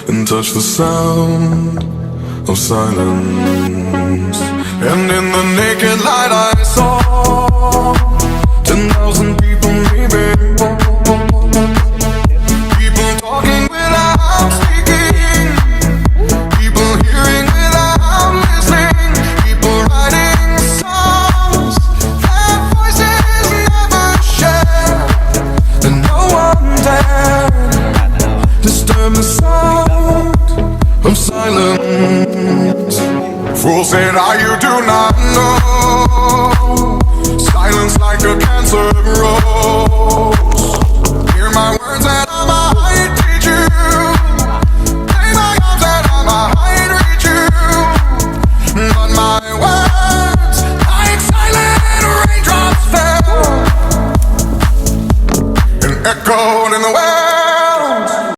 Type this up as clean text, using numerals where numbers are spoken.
and touch the sound of silence. And in the naked light I saw 10,000 people maybe. People talking without speaking, people hearing without listening, people writing songs that voices never share, and no one dared disturb the sound of silence. Fool said, you do not know. Silence like a cancer grows.